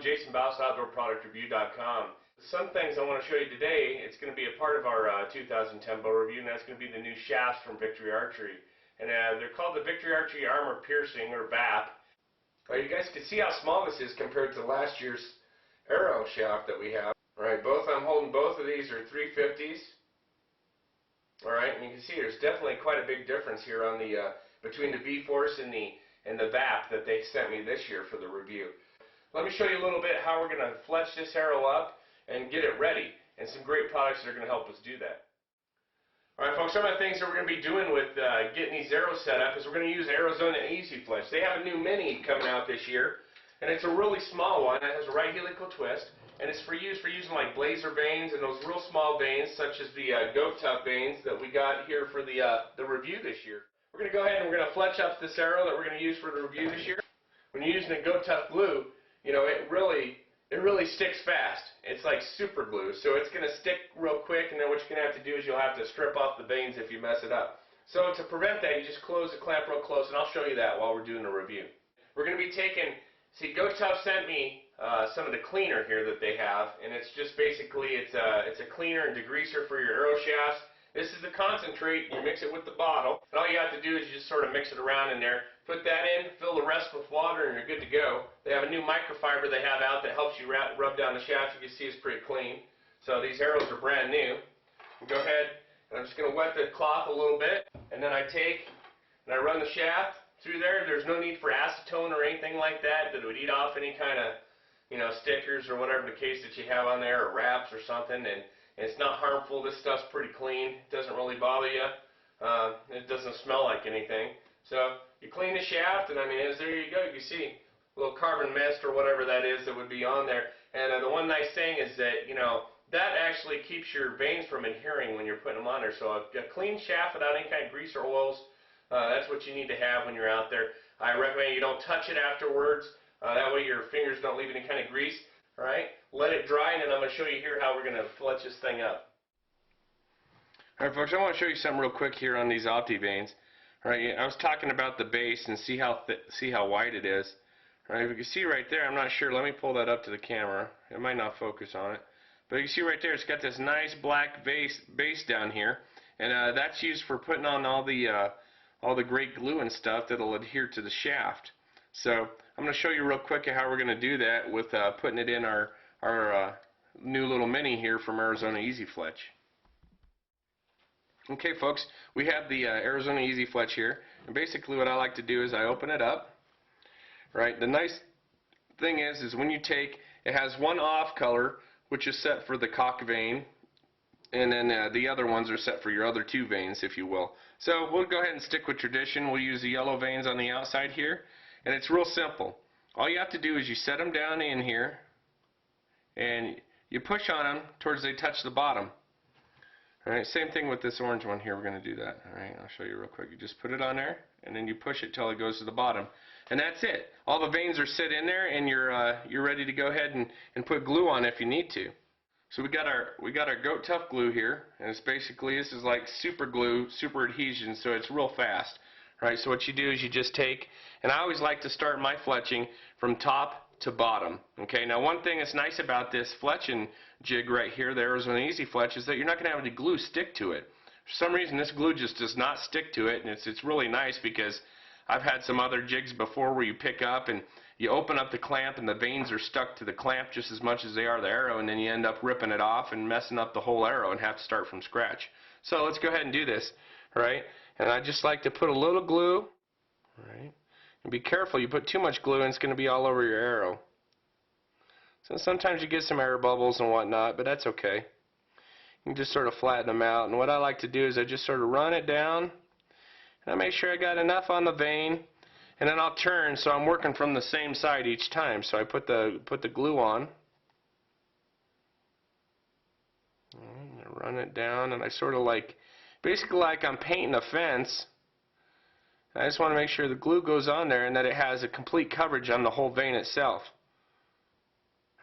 JasonBowsOutdoorProductReview.com. Some things I want to show you today, it's going to be a part of our 2010 bow review, and that's going to be the new shafts from Victory Archery. And they're called the Victory Archery Armor Piercing, or VAP. You guys can see how small this is compared to last year's arrow shaft that we have. Alright, I'm holding both of these are 350s. Alright, and you can see there's definitely quite a big difference here on the between the V-Force and the VAP that they sent me this year for the review. Let me show you a little bit how we're going to fletch this arrow up and get it ready, and some great products that are going to help us do that. Alright folks, some of the things that we're going to be doing with getting these arrows set up is we're going to use Arizona Easy Fletch. They have a new mini coming out this year, and it's a really small one. It has a right helical twist, and it's for using like blazer vanes and those real small vanes, such as the goat tough vanes that we got here for the review this year. We're going to go ahead and we're going to fletch up this arrow that we're going to use for the review this year. When you're using a goat tough glue, you know, it really sticks fast. It's like super glue, so it's going to stick real quick, and then what you're going to have to do is you'll have to strip off the vanes if you mess it up. So to prevent that, you just close the clamp real close, and I'll show you that while we're doing the review. We're going to be taking, see, Goat Tough sent me some of the cleaner here that they have, and it's just basically, it's a cleaner and degreaser for your arrow shafts. This is the concentrate. You mix it with the bottle, and all you have to do is you just sort of mix it around in there. Put that in, fill the rest with water, and you're good to go. They have a new microfiber they have out that helps you rub down the shaft. You can see it's pretty clean. So these arrows are brand new. We'll go ahead, and I'm just going to wet the cloth a little bit, and then I take and I run the shaft through there. There's no need for acetone or anything like that would eat off any kind of, you know, stickers or whatever the case that you have on there, or wraps or something. And it's not harmful. This stuff's pretty clean. It doesn't really bother you. It doesn't smell like anything. So you clean the shaft, and I mean, there you go. You can see a little carbon mist or whatever that is that would be on there. And the one nice thing is that, you know, that actually keeps your vanes from adhering when you're putting them on there. So a clean shaft without any kind of grease or oils, that's what you need to have when you're out there. I recommend you don't touch it afterwards. That way your fingers don't leave any kind of grease. All right, let it dry, and then I'm going to show you here how we're going to fletch this thing up. All right, folks, I want to show you something real quick here on these opti vanes. All right, I was talking about the base and see how wide it is. All right, if you can see right there, I'm not sure. Let me pull that up to the camera. It might not focus on it, but you can see right there, it's got this nice black base down here, and that's used for putting on all the great glue and stuff that'll adhere to the shaft. So I'm going to show you real quick how we're going to do that with putting it in our new little mini here from Arizona Easy Fletch. Okay folks, we have the Arizona Easy Fletch here, and basically what I like to do is I open it up. Right, the nice thing is when you take, it has one off color which is set for the cock vane, and then the other ones are set for your other two vanes, if you will. So we'll go ahead and stick with tradition. We'll use the yellow vanes on the outside here. And it's real simple. All you have to do is you set them down in here, and you push on them towards they touch the bottom. Alright, same thing with this orange one here. We're going to do that. Alright, I'll show you real quick. You just put it on there, and then you push it till it goes to the bottom. And that's it. All the vanes are set in there, and you're ready to go ahead and put glue on if you need to. So we got our Goat Tough glue here, and it's basically, this is like super glue, super adhesion, so it's real fast. Right, so what you do is you just take, and I always like to start my fletching from top to bottom. Okay, now one thing that's nice about this fletching jig right here, the Arizona Easy Fletch, is that you're not going to have any glue stick to it. For some reason this glue just does not stick to it, and it's really nice because I've had some other jigs before where you pick up and you open up the clamp and the vanes are stuck to the clamp just as much as they are the arrow, and then you end up ripping it off and messing up the whole arrow and have to start from scratch. So let's go ahead and do this. Right? And I just like to put a little glue, right? And be careful, you put too much glue and it's going to be all over your arrow. So sometimes you get some air bubbles and whatnot, but that's okay. You can just sort of flatten them out. And what I like to do is I just sort of run it down, and I make sure I got enough on the vane, and then I'll turn so I'm working from the same side each time. So I put the glue on, and I run it down, and I sort of like, basically like I'm painting a fence. I just want to make sure the glue goes on there and that it has a complete coverage on the whole vane itself.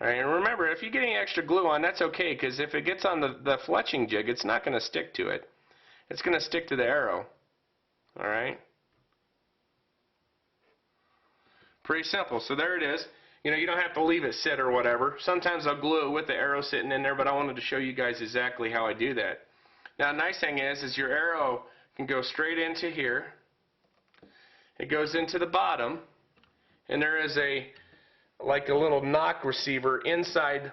Alright, and remember, if you get any extra glue on, that's okay, because if it gets on the fletching jig, it's not going to stick to it. It's going to stick to the arrow. Alright? Pretty simple. So there it is. You know, you don't have to leave it sit or whatever. Sometimes I'll glue it with the arrow sitting in there, but I wanted to show you guys exactly how I do that. Now, the nice thing is your arrow can go straight into here. It goes into the bottom, and there is like a little knock receiver inside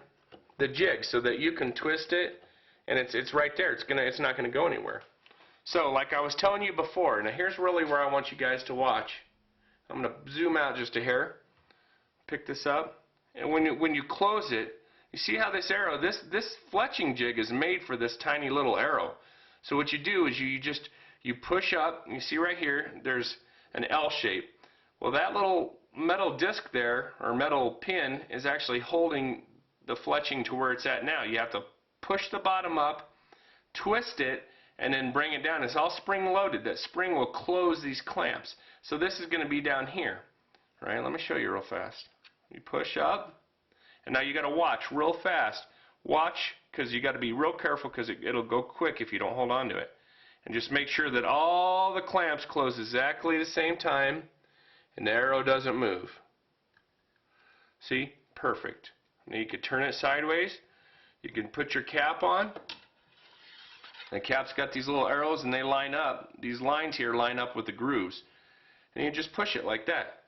the jig so that you can twist it, and it's right there. It's not gonna go anywhere. So, like I was telling you before, now here's really where I want you guys to watch. I'm gonna zoom out just a hair. Pick this up, and when you close it, you see how this arrow, this fletching jig is made for this tiny little arrow. So what you do is you push up. You see right here, there's an L shape. Well, that little metal disc there, or metal pin, is actually holding the fletching to where it's at now. You have to push the bottom up, twist it, and then bring it down. It's all spring loaded. That spring will close these clamps. So this is going to be down here. All right, let me show you real fast. You push up, and now you got to watch real fast. Watch, because you got to be real careful, because it'll go quick if you don't hold on to it. And just make sure that all the clamps close exactly the same time, and the arrow doesn't move. See? Perfect. Now you can turn it sideways. You can put your cap on. The cap's got these little arrows, and they line up. These lines here line up with the grooves. And you just push it like that.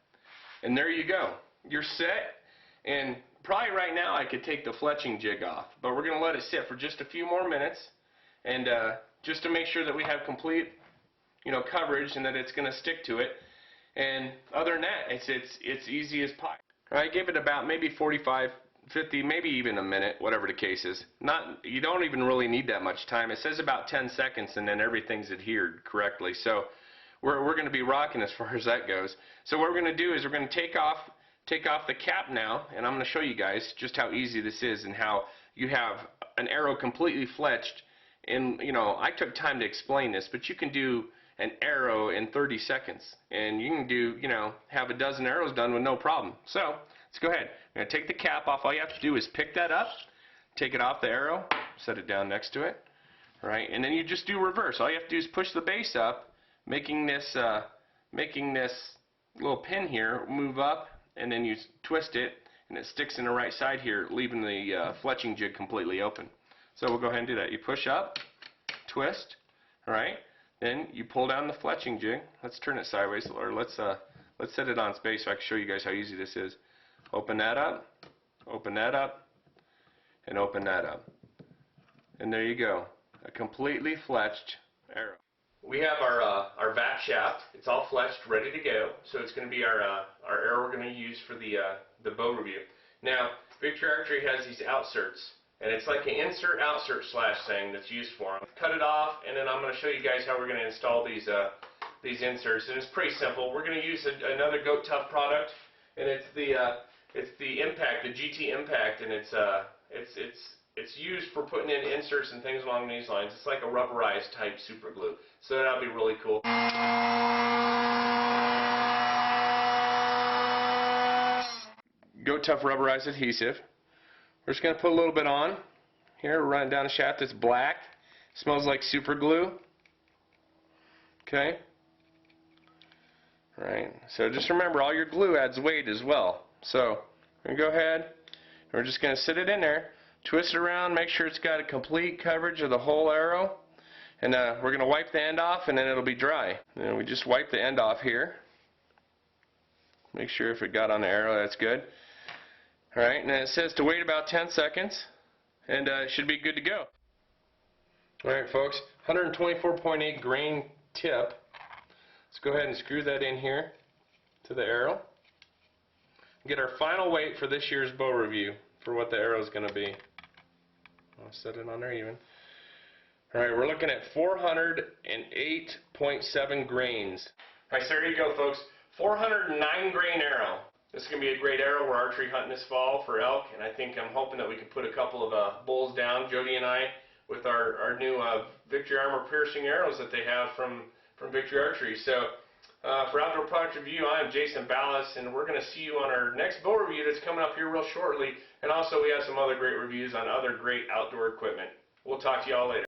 And there you go. You're set. And probably right now I could take the fletching jig off, but we're going to let it sit for just a few more minutes, and just to make sure that we have complete, coverage and that it's going to stick to it. And other than that, it's easy as pie. I give it about maybe 45, 50, maybe even a minute, whatever the case is. You don't even really need that much time. It says about 10 seconds, and then everything's adhered correctly. So we're going to be rocking as far as that goes. So what we're going to do is we're going to take off the cap now, and I'm going to show you guys just how easy this is and how you have an arrow completely fletched. And I took time to explain this, but you can do an arrow in 30 seconds, and you can do, have a dozen arrows done with no problem. So let's go ahead. I'm going to take the cap off. All you have to do is pick that up, take it off the arrow, set it down next to it, right? And then you just do reverse. All you have to do is push the base up, making this little pin here move up, and then you twist it, and it sticks in the right side here, leaving the fletching jig completely open. So we'll go ahead and do that. You push up, twist, all right? Then you pull down the fletching jig. Let's turn it sideways, or let's set it on its base so I can show you guys how easy this is. Open that up, and open that up. And there you go, a completely fletched arrow. We have our back shaft. It's all fletched, ready to go. So it's going to be our arrow we're going to use for the bow review. Now, Victory Archery has these outserts, and it's like an insert-outsert slash thing that's used for them. Cut it off, and then I'm going to show you guys how we're going to install these inserts. And it's pretty simple. We're going to use another Goat Tough product, and it's the Impact, the GT Impact, and it's used for putting in inserts and things along these lines. It's like a rubberized type super glue. So that'll be really cool. Goat Tough rubberized adhesive. We're just going to put a little bit on. Here, run it down the shaft. It's black. Smells like super glue. Okay. Alright, so just remember, all your glue adds weight as well. So, we're going to go ahead, and we're just going to sit it in there, twist it around, make sure it's got a complete coverage of the whole arrow, and we're going to wipe the end off, and then it'll be dry. And we just wipe the end off here. Make sure if it got on the arrow, that's good. Alright, and then it says to wait about 10 seconds, and it should be good to go. Alright folks, 124.8 grain tip. Let's go ahead and screw that in here to the arrow. Get our final weight for this year's bow review for what the arrow is going to be. I'll set it on there even. Alright, we're looking at 408.7 grains. Alright, so there you go folks, 409 grain arrow. This is going to be a great arrow. We're archery hunting this fall for elk, and I'm hoping that we can put a couple of bulls down, Jody and I, with our new Victory Armor piercing arrows that they have from Victory Archery. So for Outdoor Product Review, I am Jason Ballas, and we're going to see you on our next bow review that's coming up here real shortly. And also we have some other great reviews on other great outdoor equipment. We'll talk to you all later.